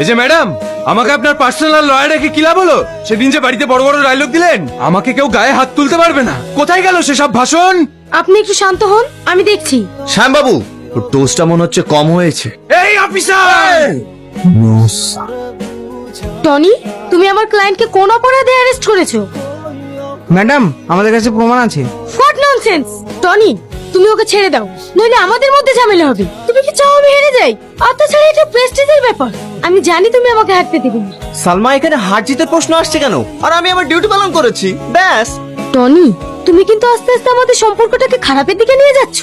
এই যে ম্যাডাম, আমাকে আপনার পার্সোনাল লয়ার রেখে কি লাভ হলো? সেদিন যে বাড়িতে বড় বড় ডায়লগ দিলেন, আমাকে কেউ গায়ে হাত তুলতে পারবে না। কোথায় গেল সেসব ভাষণ? আপনি একটু শান্ত হন, আমি দেখছি। শ্যামবাবু, ওর ডোজটা মনে হচ্ছে কম হয়েছে। এই অফিসার! টনি, তুমি আমার ক্লায়েন্টকে কোন অপরাধে অ্যারেস্ট করেছো? ম্যাডাম, আমাদের কাছে প্রমাণ আছে। What nonsense! টনি, তুমি ওকে ছেড়ে দাও, নইলে আমাদের মধ্যে ঝামেলা হবে। তুমি কি চাও আমি হেরে যাই? আর তাছাড়া এটা প্রেস্টিজের ব্যাপার। আমি জানি তুমি আমাকে হারতে দেবে না। সালমা, এখানে হার জিতের প্রশ্ন আসছে কেন? আর আমি আমার ডিউটি পালন করেছি, ব্যাস। টনি, তুমি কিন্তু আস্তে আস্তে আমাদের সম্পর্কটাকে খারাপের দিকে নিয়ে যাচ্ছ।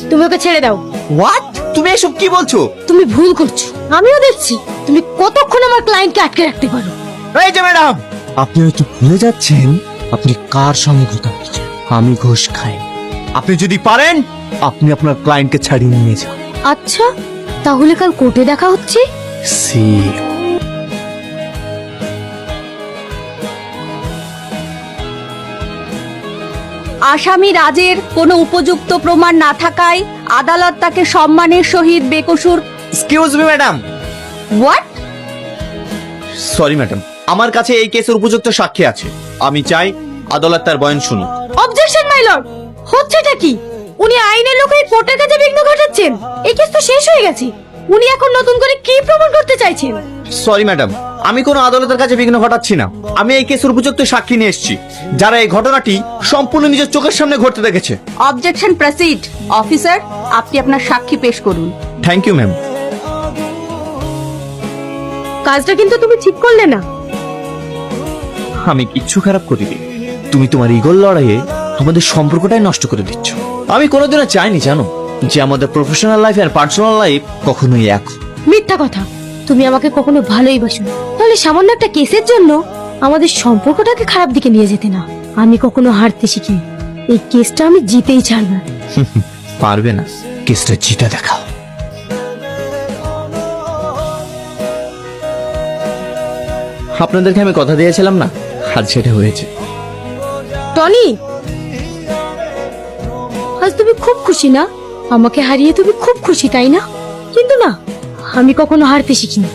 তুমি ওকে ছেড়ে দাও। হোয়াট? তুমি এসব কি বলছো? তুমি ভুল করছো। আমিও দেখছি তুমি কতক্ষণ আমার ক্লায়েন্টকে আটকে রাখতে পারো। এই যে ম্যাডাম, আপনি হয়তো ভুলে যাচ্ছেন আপনি কার সঙ্গে কথা বলছেন। আমি ঘুষ খাই। আপনি যদি পারেন আপনি আপনার ক্লায়েন্টকে ছাড়িয়ে নিয়ে যান। আচ্ছা, তাহলে কাল কোর্টে দেখা হচ্ছে। সি আসামি রাজের কোনো উপযুক্ত প্রমাণ না থাকায় আদালত তাকে সম্মানের সহিত বেকসুর। Excuse me madam. What? Sorry madam, আমার কাছে এই কেসের উপযুক্ত সাক্ষী আছে। আমি চাই আদালত তার বয়ান শুনুক। Objection my lord. হচ্ছেটা কি? উনি আইনের লোক হয়ে কোর্টের কাছে বিঘ্ন ঘটাচ্ছেন। এই কেস তো শেষ হয়ে গেছে। উনি এখন নতুন করে কি প্রমাণ করতে চাইছেন? সরি ম্যাডাম, আমি কোনো আদালতের কাছে বিঘ্ন ঘটাচ্ছি না। আমি এই কেসের উপযুক্ত সাক্ষী নিয়ে এসেছি, যারা এই ঘটনাটি সম্পূর্ণ নিজের চোখের সামনে ঘটতে দেখেছে। Objection proceed. অফিসার, আপনি আপনার সাক্ষী পেশ করুন। Thank you ma'am. কাজটা কিন্তু তুমি ঠিক করলে না। আমি কিচ্ছু খারাপ করিনি। তুমি তোমার ইগোর লড়াইয়ে আমাদের সম্পর্কটাই নষ্ট করে দিচ্ছ। আমি কোনোদিনও চাইনি জানো যে আমাদের প্রফেশনাল লাইফ আর পার্সোনাল লাইফ কখনোই এক। মিথ্যা কথা। তুমি আমাকে কখনো ভালোই বাসো, তাহলে সামান্য একটা কেসের জন্য আমাদের সম্পর্কটাকে খারাপ দিকে নিয়ে যেতে না। আমি কখনো হারতে শিখিনি। এই কেসটা আমি জিতেই ছাড়বো। পারবে না, কেসটা জিতে দেখাও। আপনাদেরকে আমি কথা দিয়েছিলাম না, আজ সেটা হয়েছে। টনি, আজ তুমি খুব খুশি না? আমাকে হারিয়ে তুমি খুব খুশি, তাই না? কিন্তু না, আমি কখনো হারতে শিখিনি।